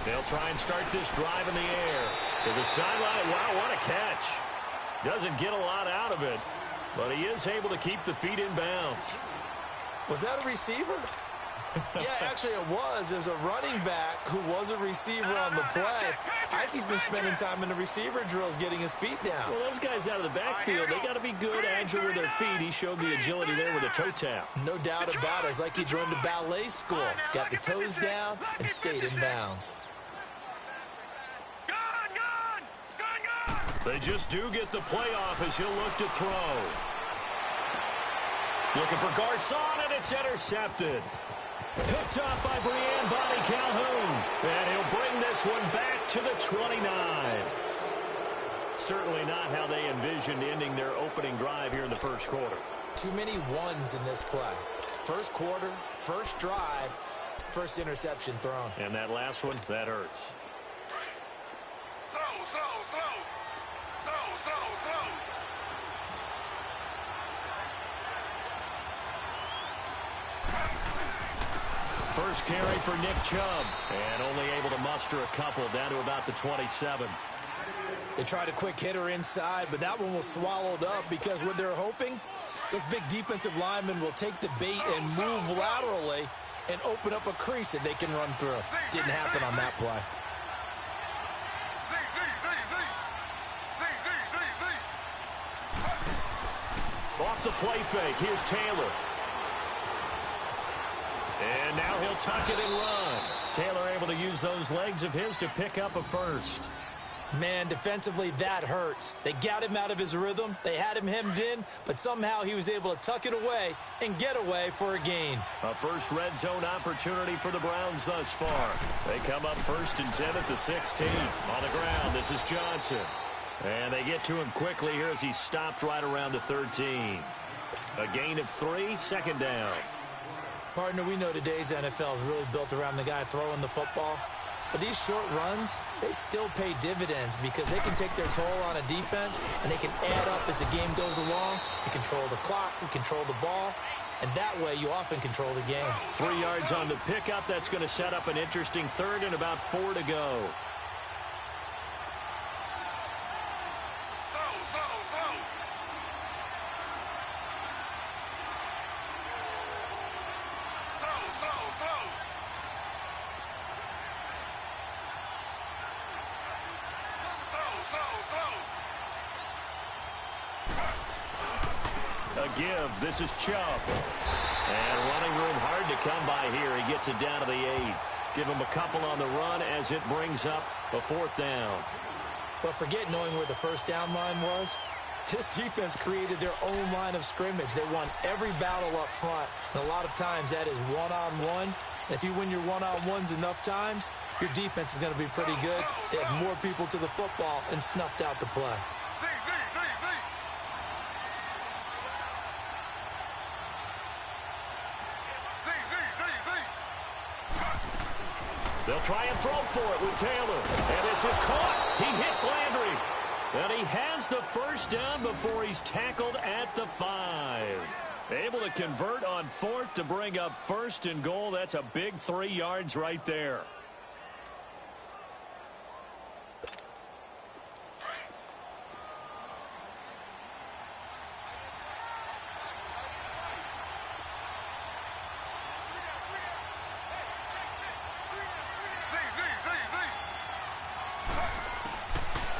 They'll try and start this drive in the air. To the sideline. Wow, what a catch. Doesn't get a lot out of it, but he is able to keep the feet in bounds. Was that a receiver? Yeah, actually it was. There's a running back who was a receiver on the play. I think he's been spending time in the receiver drills getting his feet down. Well, those guys out of the backfield, they got to be good, agile with their feet. He showed the agility there with a toe tap. No doubt about it. It's like he'd run to ballet school. Got the toes down and stayed in bounds. They just do get the playoff as he'll look to throw. Looking for Garcon, and it's intercepted. Picked off by Brian Bonnie Calhoun. And he'll bring this one back to the 29. Certainly not how they envisioned ending their opening drive here in the first quarter. Too many ones in this play. First quarter, first drive, first interception thrown. And that last one, that hurts. First carry for Nick Chubb, and only able to muster a couple down to about the 27. They tried a quick hitter inside, but that one was swallowed up because what they're hoping, those big defensive linemen will take the bait and move laterally and open up a crease that they can run through. Didn't happen on that play. Off the play fake, here's Taylor. And now he'll tuck it and run. Taylor able to use those legs of his to pick up a first. Man, defensively, that hurts. They got him out of his rhythm. They had him hemmed in, but somehow he was able to tuck it away and get away for a gain. A first red zone opportunity for the Browns thus far. They come up 1st and 10 at the 16. On the ground, this is Johnson. And they get to him quickly here as he stopped right around the 13. A gain of 3, second down. Partner, we know today's NFL is really built around the guy throwing the football. But these short runs, they still pay dividends because they can take their toll on a defense and they can add up as the game goes along. They control the clock, they control the ball, and that way you often control the game. 3 yards on the pickup. That's going to set up an interesting third and about 4 to go. Give. This is Chubb. And running room hard to come by here. He gets it down to the 8. Give him a couple on the run as it brings up a 4th down. But forget knowing where the first down line was. This defense created their own line of scrimmage. They won every battle up front. And a lot of times that is one-on-one. And if you win your one-on-ones enough times, your defense is going to be pretty good. They had more people to the football and snuffed out the play. They'll try and throw for it with Taylor. And this is caught. He hits Landry. And he has the first down before he's tackled at the 5. Able to convert on 4th to bring up 1st and goal. That's a big 3 yards right there.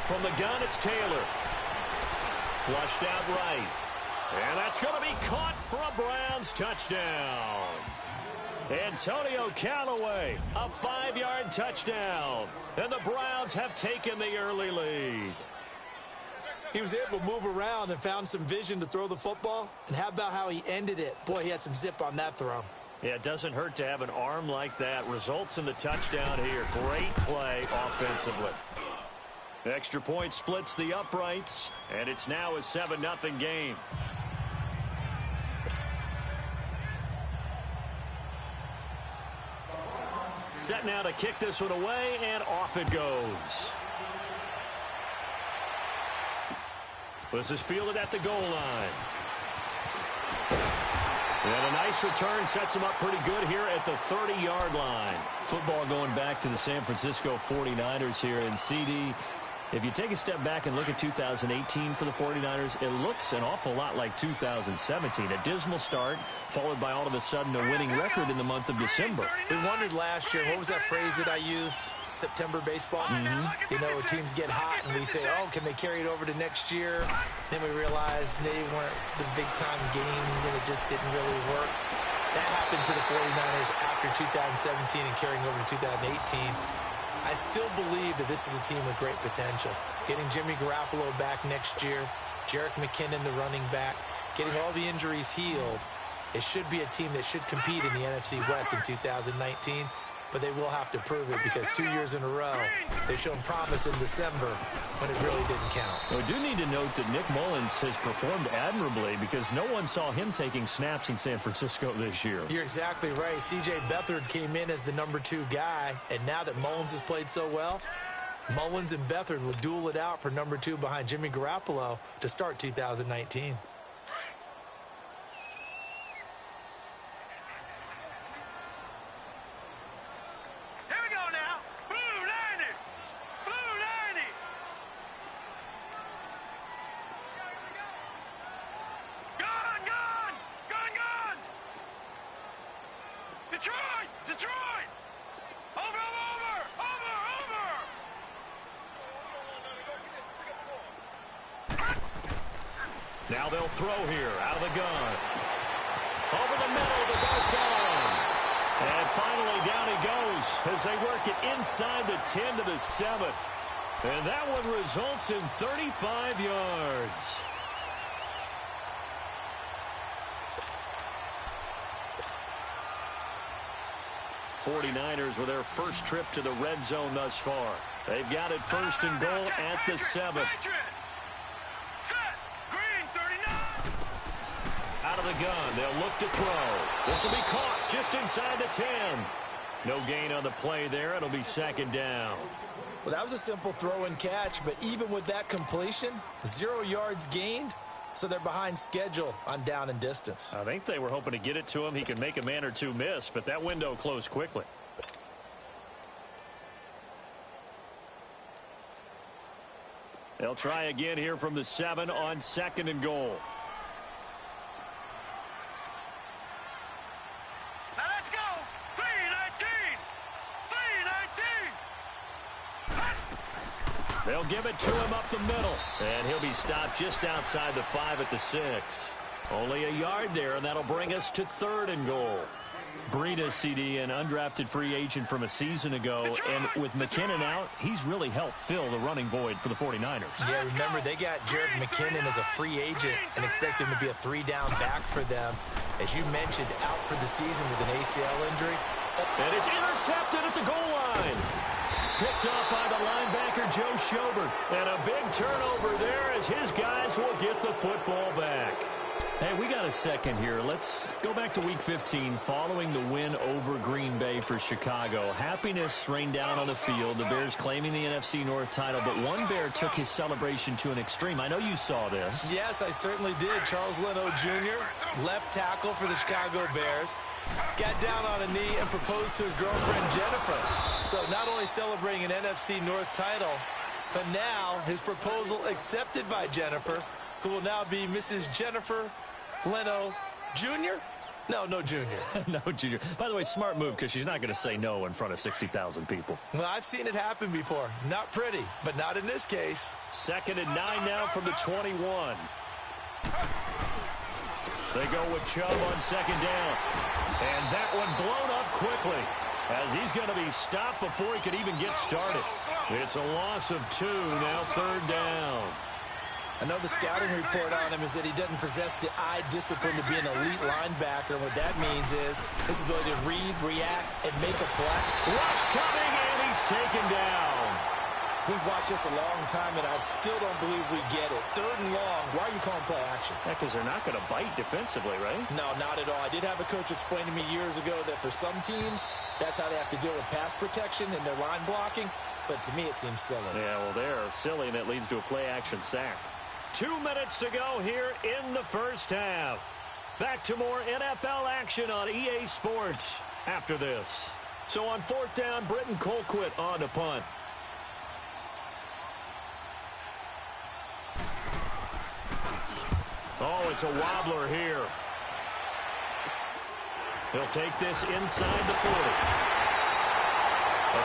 From the gun, it's Taylor. Flushed out right. And that's going to be caught for a Browns touchdown. Antonio Callaway, a 5-yard touchdown. And the Browns have taken the early lead. He was able to move around and found some vision to throw the football. And how about how he ended it? Boy, he had some zip on that throw. Yeah, it doesn't hurt to have an arm like that. Results in the touchdown here. Great play offensively. Extra point splits the uprights, and it's now a 7-0 game. Set now to kick this one away, and off it goes. This is fielded at the goal line. And a nice return sets him up pretty good here at the 30-yard line. Football going back to the San Francisco 49ers here. And CD, if you take a step back and look at 2018 for the 49ers, it looks an awful lot like 2017. A dismal start, followed by all of a sudden a winning record in the month of December. We wondered last year, what was that phrase that I used? September baseball? You know, where teams get hot and we say, oh, can they carry it over to next year? Then we realized they weren't the big-time games and it just didn't really work. That happened to the 49ers after 2017 and carrying over to 2018. I still believe that this is a team with great potential. Getting Jimmy Garoppolo back next year, Jerick McKinnon, the running back, getting all the injuries healed, it should be a team that should compete in the NFC West in 2019, but they will have to prove it because 2 years in a row, they've shown promise in December when it really didn't count. We do need to note that Nick Mullins has performed admirably because no one saw him taking snaps in San Francisco this year. You're exactly right. C.J. Beathard came in as the number 2 guy, and now that Mullins has played so well, Mullins and Beathard will duel it out for number 2 behind Jimmy Garoppolo to start 2019. Now they'll throw here out of the gun. Over the middle to Garcon. And finally down he goes as they work it inside the 10 to the 7. And that one results in 35 yards. '49ers with their first trip to the red zone thus far. They've got it first and goal at the 7. Out of the gun, they'll look to throw. This will be caught just inside the 10. No gain on the play there. It'll be second down. Well, that was a simple throw and catch, but even with that completion, 0 yards gained, so they're behind schedule on down and distance. I think they were hoping to get it to him. He could make a man or two miss, but that window closed quickly. They'll try again here from the 7 on second and goal. They'll give it to him up the middle. And he'll be stopped just outside the 5 at the 6. Only a yard there, and that'll bring us to third and goal. Breida, CD, an undrafted free agent from a season ago. And with McKinnon out, he's really helped fill the running void for the 49ers. Yeah, remember, they got Jerick McKinnon as a free agent and expect him to be a 3-down back for them. As you mentioned, out for the season with an ACL injury. And it's intercepted at the goal line. Picked up by the linebacker, Joe Schobert. And a big turnover there as his guys will get the football back. Hey, we got a second here. Let's go back to Week 15 following the win over Green Bay for Chicago. Happiness rained down on the field. The Bears claiming the NFC North title, but one Bear took his celebration to an extreme. I know you saw this. Yes, I certainly did. Charles Leno Jr., left tackle for the Chicago Bears, got down on a knee and proposed to his girlfriend, Jennifer. So not only celebrating an NFC North title, but now his proposal accepted by Jennifer, who will now be Mrs. Jennifer Leno Jr.? No Junior. No Junior. By the way, smart move because she's not going to say no in front of 60,000 people. Well, I've seen it happen before. Not pretty, but not in this case. Second and 9 now from the 21. They go with Chubb on second down. And that one blown up quickly as he's going to be stopped before he could even get started. It's a loss of 2, now third down. I know the scouting report on him is that he doesn't possess the eye discipline to be an elite linebacker. And what that means is his ability to read, react, and make a play. Rush coming, and he's taken down. We've watched this a long time, and I still don't believe we get it. Third and long, why are you calling play action? Yeah, because they're not going to bite defensively, right? No, not at all. I did have a coach explain to me years ago that for some teams, that's how they have to deal with pass protection and their line blocking. But to me, it seems silly. Yeah, well, they're silly, and it leads to a play action sack. 2 minutes to go here in the first half. Back to more NFL action on EA Sports after this. So on 4th down, Britton Colquitt on to punt. Oh, it's a wobbler here. He'll take this inside the 40.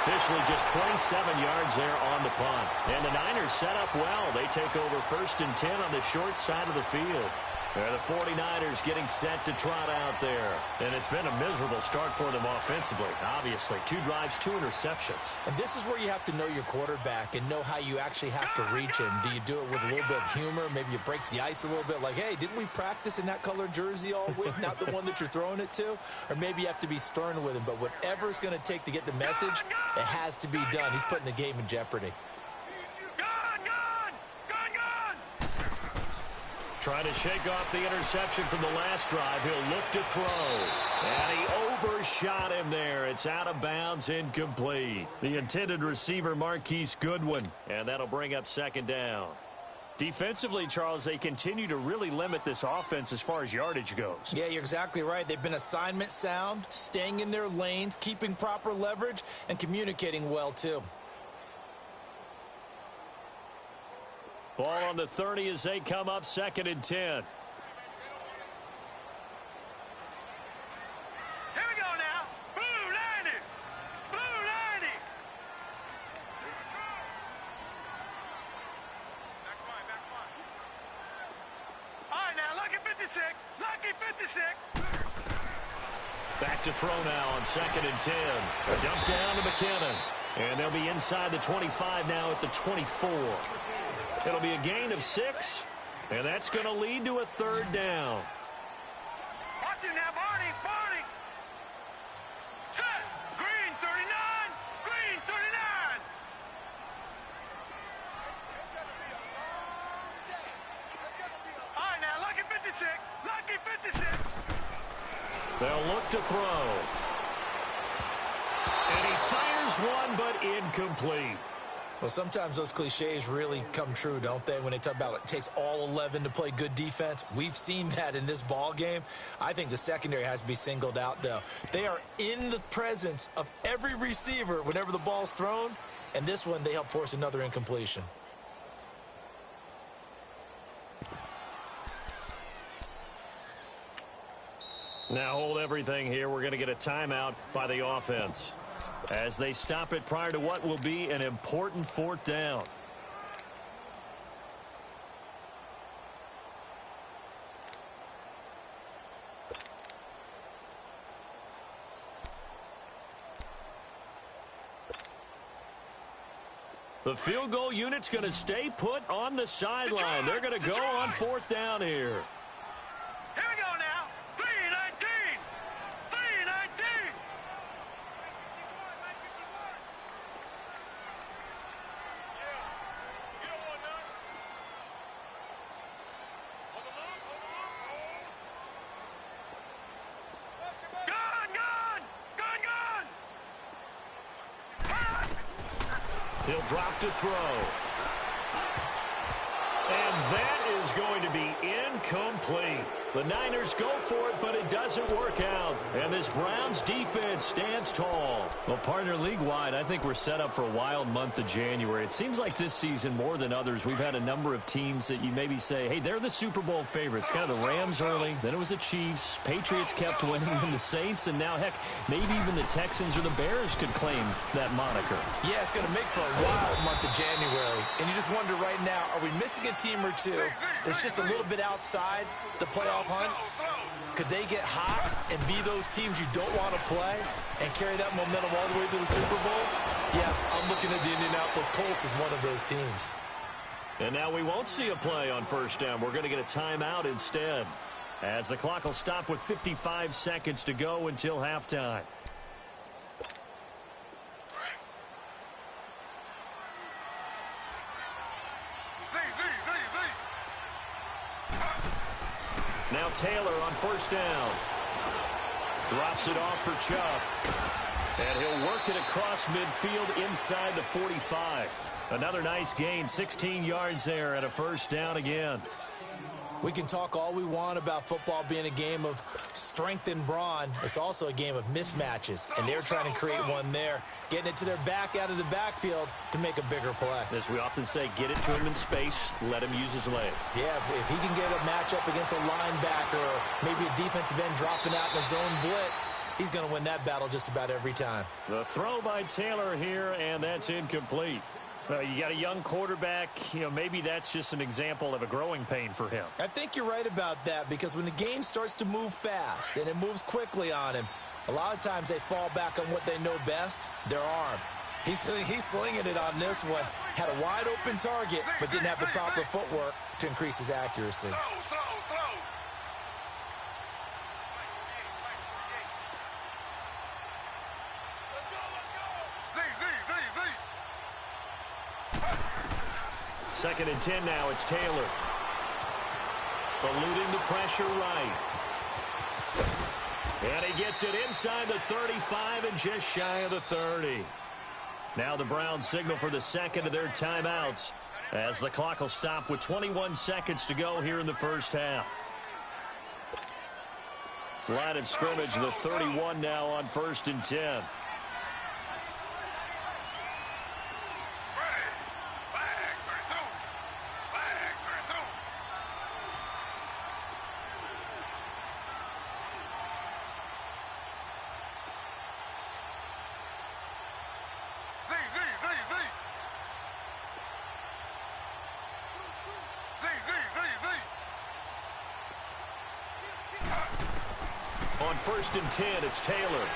Officially just 27 yards there on the punt. And the Niners set up well. They take over 1st and 10 on the short side of the field. They're the 49ers getting set to trot out there. And it's been a miserable start for them offensively, obviously. 2 drives, 2 interceptions. And this is where you have to know your quarterback and know how you actually have to reach him. Do you do it with a little bit of humor? Maybe you break the ice a little bit like, hey, didn't we practice in that color jersey all week? Not the one that you're throwing it to? Or maybe you have to be stern with him. But whatever it's going to take to get the message, it has to be done. He's putting the game in jeopardy. Trying to shake off the interception from the last drive. He'll look to throw. And he overshot him there. It's out of bounds, incomplete. The intended receiver, Marquise Goodwin. And that'll bring up 2nd down. Defensively, Charles, they continue to really limit this offense as far as yardage goes. Yeah, you're exactly right. They've been assignment sound, staying in their lanes, keeping proper leverage, and communicating well, too. Ball on the 30 as they come up 2nd and 10. Here we go now. Blue 90. Blue 90. Back one. All right, now, lucky 56. Lucky 56. Back to throw now on 2nd and 10. A dump down to McKinnon. And they'll be inside the 25 now at the 24. It'll be a gain of 6, and that's going to lead to a 3rd down. Watch it now, Barney. Barney. Set. Green 39. Green 39. It's going to be a long day. It's going to be a... All right, now, lucky 56. Lucky 56. They'll look to throw. And he fires one, but incomplete. Well, sometimes those cliches really come true, don't they, when they talk about it takes all 11 to play good defense. We've seen that in this ball game. I think the secondary has to be singled out, though. They are in the presence of every receiver whenever the ball's thrown, and this one they help force another incompletion. Now hold everything here. We're going to get a timeout by the offense as they stop it prior to what will be an important 4th down. The field goal unit's going to stay put on the sideline. They're going to go on 4th down here. Here we go now. 319. 319. You don't want none. Hold the loop. Hold the loop. Gun. Gun. Gun. Gun. He'll drop to throw. And that is going to be incomplete. The Niners go for it, but it doesn't work out. And this Browns defense stands tall. Well, partner, league-wide, I think we're set up for a wild month of January. It seems like this season, more than others, we've had a number of teams that you maybe say, hey, they're the Super Bowl favorites. Kind of the Rams early, then it was the Chiefs. Patriots kept winning, and the Saints, and now, heck, maybe even the Texans or the Bears could claim that moniker. Yeah, it's going to make for a wild month of January. And you just wonder right now, are we missing a team or two that's just a little bit outside the playoff hunt? Could they get hot and be those teams you don't want to play and carry that momentum all the way to the Super Bowl? Yes, I'm looking at the Indianapolis Colts as one of those teams. And now we won't see a play on 1st down. We're going to get a timeout instead, as the clock will stop with 55 seconds to go until halftime. Now Taylor on 1st down. Drops it off for Chubb. And he'll work it across midfield inside the 45. Another nice gain, 16 yards there, and a 1st down again. We can talk all we want about football being a game of strength and brawn. It's also a game of mismatches, and they're trying to create one there, getting it to their back out of the backfield to make a bigger play. As we often say, get it to him in space, let him use his leg. Yeah, if he can get a matchup against a linebacker or maybe a defensive end dropping out in a zone blitz, he's going to win that battle just about every time. The throw by Taylor here, and that's incomplete. You got a young quarterback. Maybe that's just an example of a growing pain for him. I think you're right about that, because when the game starts to move fast and it moves quickly on him, a lot of times they fall back on what they know best, their arm. He's slinging it on this one. Had a wide open target, but didn't have the proper footwork to increase his accuracy. Slow. Second and 10 now. It's Taylor. Eluding the pressure right. And he gets it inside the 35 and just shy of the 30. Now the Browns signal for the second of their timeouts as the clock will stop with 21 seconds to go here in the first half. Line of scrimmage, the 31 now on 1st and 10. On 1st and 10, it's Taylor.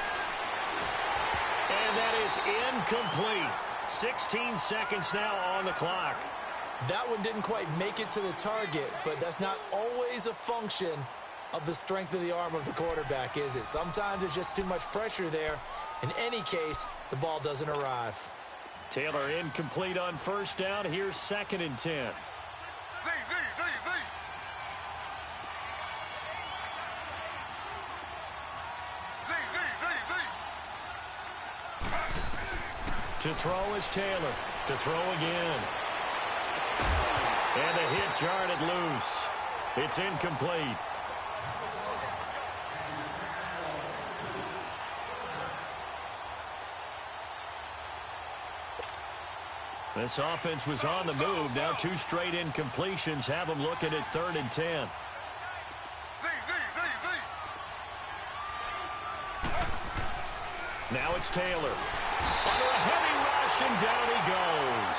And that is incomplete. 16 seconds now on the clock. That one didn't quite make it to the target, but that's not always a function of the strength of the arm of the quarterback, is it? Sometimes there's just too much pressure there. In any case, the ball doesn't arrive. Taylor incomplete on 1st down. Here's 2nd and 10. To throw is Taylor. To throw again. And the hit jarred it loose. It's incomplete. This offense was on the move. Now 2 straight incompletions have them looking at 3rd and 10. Now it's Taylor. Under a heavy rush, and down he goes.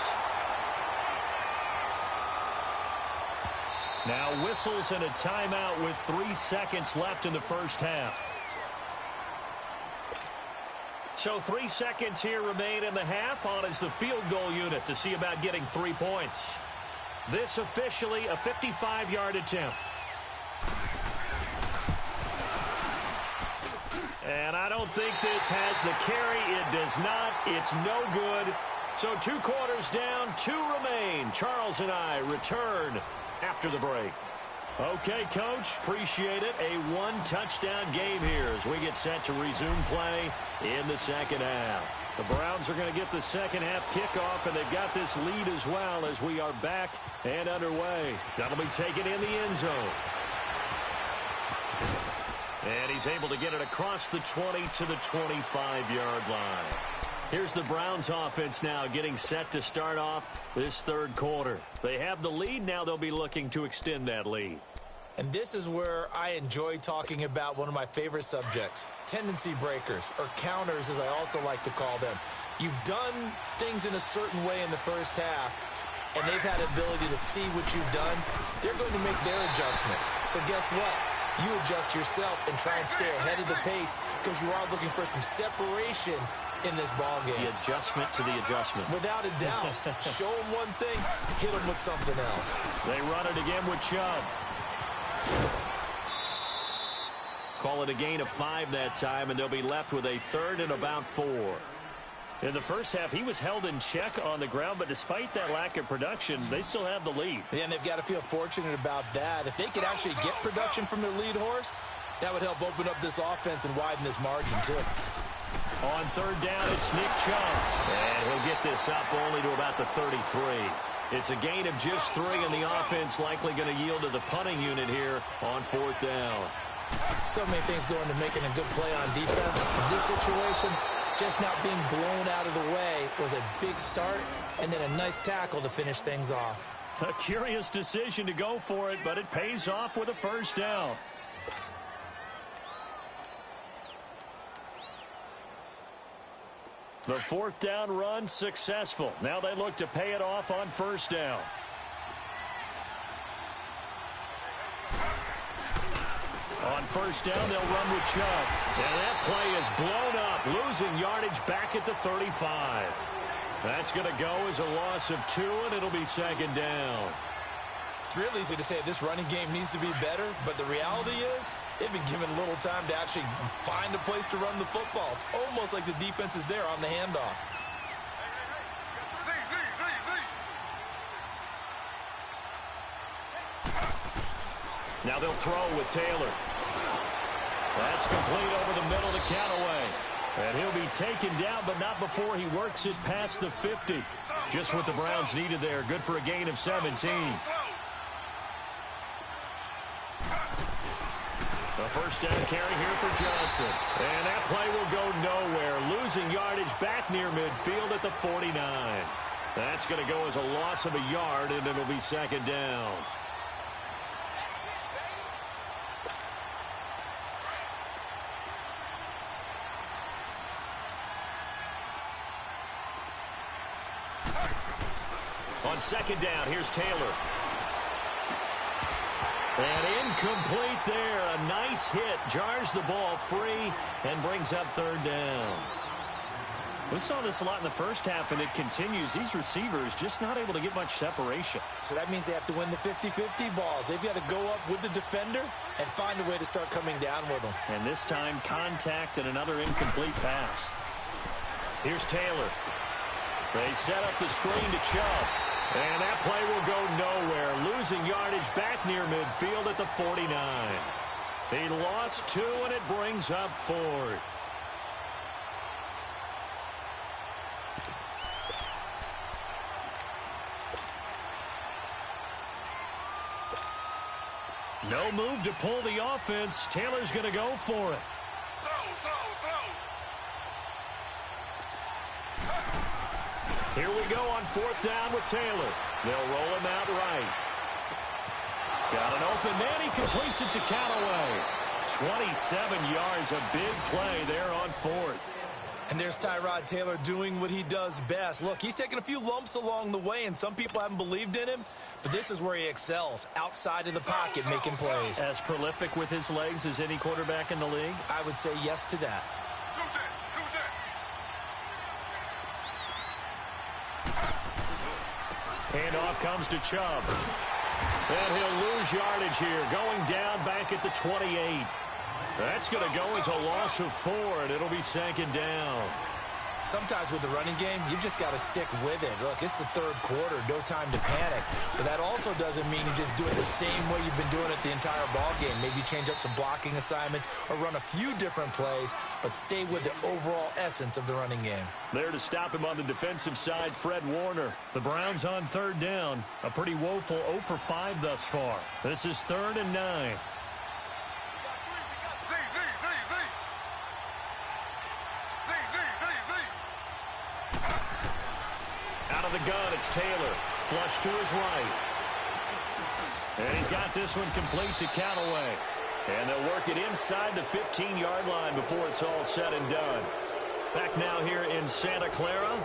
Now whistles and a timeout with 3 seconds left in the first half. So 3 seconds here remain in the half. On is the field goal unit to see about getting 3 points. This officially a 55-yard attempt. And I don't think this has the carry. It does not. It's no good. So 2 quarters down, 2 remain. Charles and I return after the break. Okay, Coach, appreciate it. A 1-touchdown game here as we get set to resume play in the second half. The Browns are going to get the second half kickoff, and they've got this lead as well as we are back and underway. That'll be taken in the end zone. And he's able to get it across the 20 to the 25-yard line. Here's the Browns offense now getting set to start off this 3rd quarter. They have the lead. Now they'll be looking to extend that lead. And this is where I enjoy talking about one of my favorite subjects, tendency breakers, or counters as I also like to call them. You've done things in a certain way in the first half, and they've had the ability to see what you've done. They're going to make their adjustments. So guess what? You adjust yourself and try and stay ahead of the pace because you are looking for some separation in this ball game. The adjustment to the adjustment. Without a doubt. Show them one thing, hit them with something else. They run it again with Chubb. Call it a gain of 5 that time, and they'll be left with a 3rd and about 4. In the first half, he was held in check on the ground, but despite that lack of production, they still have the lead. Yeah, and they've got to feel fortunate about that. If they could actually get production from their lead horse, that would help open up this offense and widen this margin, too. On 3rd down, it's Nick Chubb. And he'll get this up only to about the 33. It's a gain of just 3, and the offense likely going to yield to the punting unit here on 4th down. So many things go into making a good play on defense. In this situation, just not being blown out of the way was a big start, and then a nice tackle to finish things off. A curious decision to go for it, but it pays off with a 1st down. The 4th down run successful. Now they look to pay it off on 1st down. On 1st down, they'll run with Chubb. And that play is blown up, losing yardage back at the 35. That's going to go as a loss of 2, and it'll be 2nd down. It's real easy to say this running game needs to be better, but the reality is they've been given little time to actually find a place to run the football. It's almost like the defense is there on the handoff. Now they'll throw with Taylor. That's complete over the middle to Callaway. And he'll be taken down, but not before he works it past the 50. Just what the Browns needed there. Good for a gain of 17. The 1st down carry here for Johnson. And that play will go nowhere. Losing yardage back near midfield at the 49. That's going to go as a loss of a yard, and it'll be 2nd down. On 2nd down, here's Taylor. And incomplete there. A nice hit. Jars the ball free and brings up 3rd down. We saw this a lot in the first half, and it continues. These receivers just not able to get much separation. So that means they have to win the 50-50 balls. They've got to go up with the defender and find a way to start coming down with them. And this time, contact and another incomplete pass. Here's Taylor. They set up the screen to Chubb. And that play will go nowhere. Losing yardage back near midfield at the 49. He lost 2, and it brings up 4th. No move to pull the offense. Taylor's going to go for it. Here we go on 4th down with Taylor. They'll roll him out right. He's got an open man. He completes it to Callaway. 27 yards, a big play there on 4th. And there's Tyrod Taylor doing what he does best. Look, he's taken a few lumps along the way, and some people haven't believed in him. But this is where he excels, outside of the pocket, making plays. As prolific with his legs as any quarterback in the league? I would say yes to that. Handoff comes to Chubb. And he'll lose yardage here, going down back at the 28. That's going to go as a loss of 4, and it'll be 2nd down. Sometimes with the running game, you've just got to stick with it. Look, it's the 3rd quarter, no time to panic. But that also doesn't mean you just do it the same way you've been doing it the entire ball game. Maybe change up some blocking assignments or run a few different plays, but stay with the overall essence of the running game. There to stop him on the defensive side, Fred Warner. The Browns on 3rd down. A pretty woeful 0 for 5 thus far. This is 3rd and 9. Out of the gun, it's Taylor. Flush to his right. And he's got this one complete to Callaway. And they'll work it inside the 15-yard line before it's all said and done. Back now here in Santa Clara.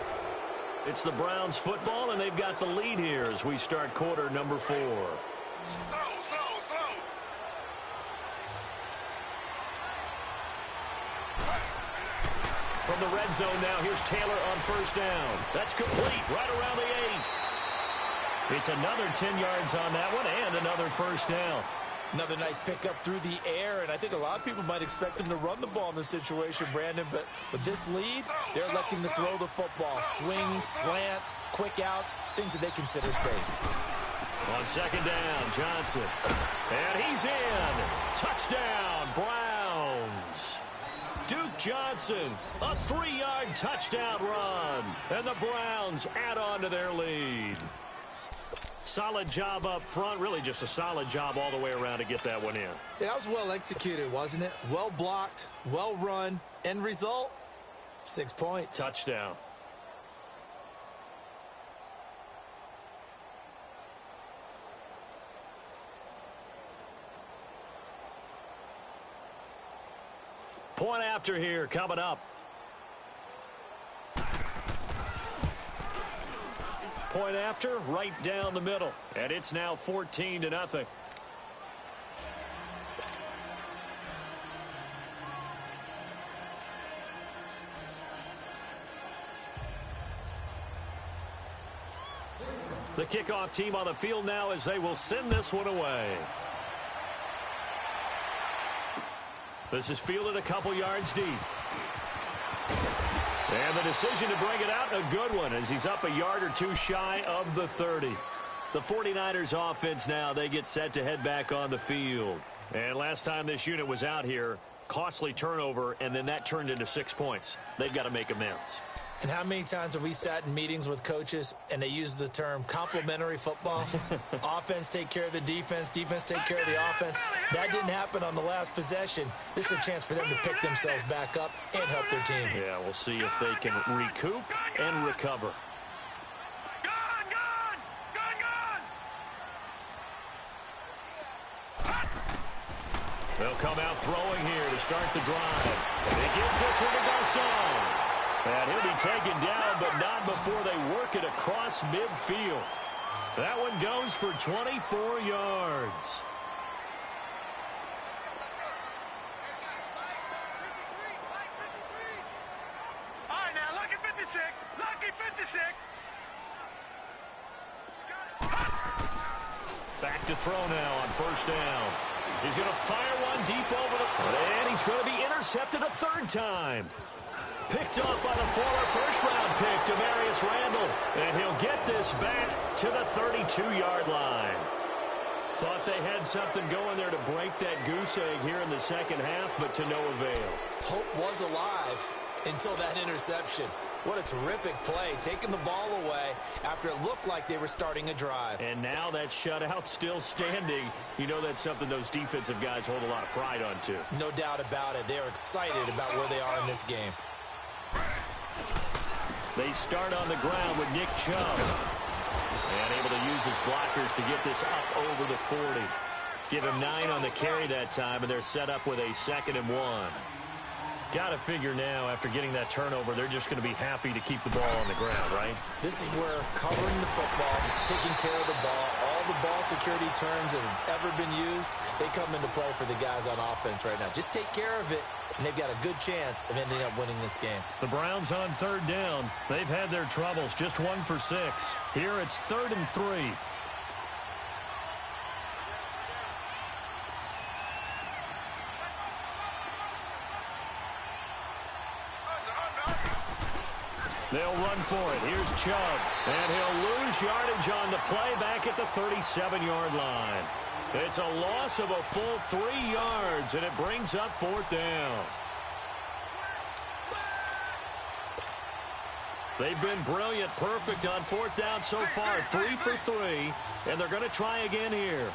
It's the Browns football, and they've got the lead here as we start quarter number 4. From the red zone now, here's Taylor on 1st down. That's complete right around the 8. It's another 10 yards on that one and another 1st down. Another nice pickup through the air, and I think a lot of people might expect them to run the ball in this situation, Brandon, but with this lead, they're electing to throw the football. Swings, slants, quick outs, things that they consider safe. On 2nd down, Johnson. And he's in. Touchdown, Browns. Duke Johnson, a 3-yard touchdown run. And the Browns add on to their lead. solid job up front, really just a solid job all the way around to get that one in. Yeah, that was well executed, wasn't it? Well blocked, well run. End result, 6 points. Touchdown. Point after here coming up. Point after, right down the middle. And it's now 14-0. The kickoff team on the field now as they will send this one away. This is fielded a couple yards deep. And the decision to bring it out, a good one, as he's up a yard or two shy of the 30. The 49ers offense now, they get set to head back on the field. And last time this unit was out here, costly turnover, and then that turned into 6 points. They've got to make amends. And how many times have we sat in meetings with coaches and they use the term complementary football? Offense take care of the defense, defense take care of the offense. That didn't happen on the last possession. This is a chance for them to pick themselves back up and help their team. Yeah, we'll see if they can recoup and recover. They'll come out throwing here to start the drive. He gets this one to Garcon. And he'll be taken down, but not before they work it across midfield. That one goes for 24 yards. All right, now, lucky 56. Lucky 56. Back to throw now on first down. He's going to fire one deep over the... And he's going to be intercepted a third time. Picked up by the former first-round pick, Demarius Randall. And he'll get this back to the 32-yard line. Thought they had something going there to break that goose egg here in the second half, but to no avail. Hope was alive until that interception. What a terrific play, taking the ball away after it looked like they were starting a drive. And now that shutout still standing. You know that's something those defensive guys hold a lot of pride on, too. No doubt about it. They're excited about where they are in this game. They start on the ground with Nick Chubb. And able to use his blockers to get this up over the 40. Give him 9 on the carry that time, and they're set up with a 2nd and 1. Got to figure now, after getting that turnover, they're just going to be happy to keep the ball on the ground, right? This is where covering the football, taking care of the ball, all the ball security terms that have ever been used, they come into play for the guys on offense right now. Just take care of it, and they've got a good chance of ending up winning this game. The Browns on third down. They've had their troubles, just 1 for 6. Here it's 3rd and 3. They'll run for it. Here's Chubb. And he'll lose yardage on the play back at the 37-yard line. It's a loss of a full 3 yards, and it brings up 4th down. They've been brilliant, perfect on 4th down so far. 3 for 3, and they're going to try again here.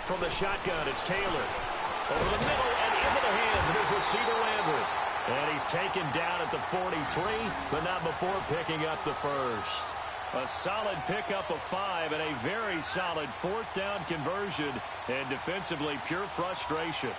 From the shotgun, it's Taylor. Over the middle and into the hands of his receiver, Landry. And he's taken down at the 43, but not before picking up the first. A solid pickup of 5 and a very solid 4th down conversion. And defensively, pure frustration.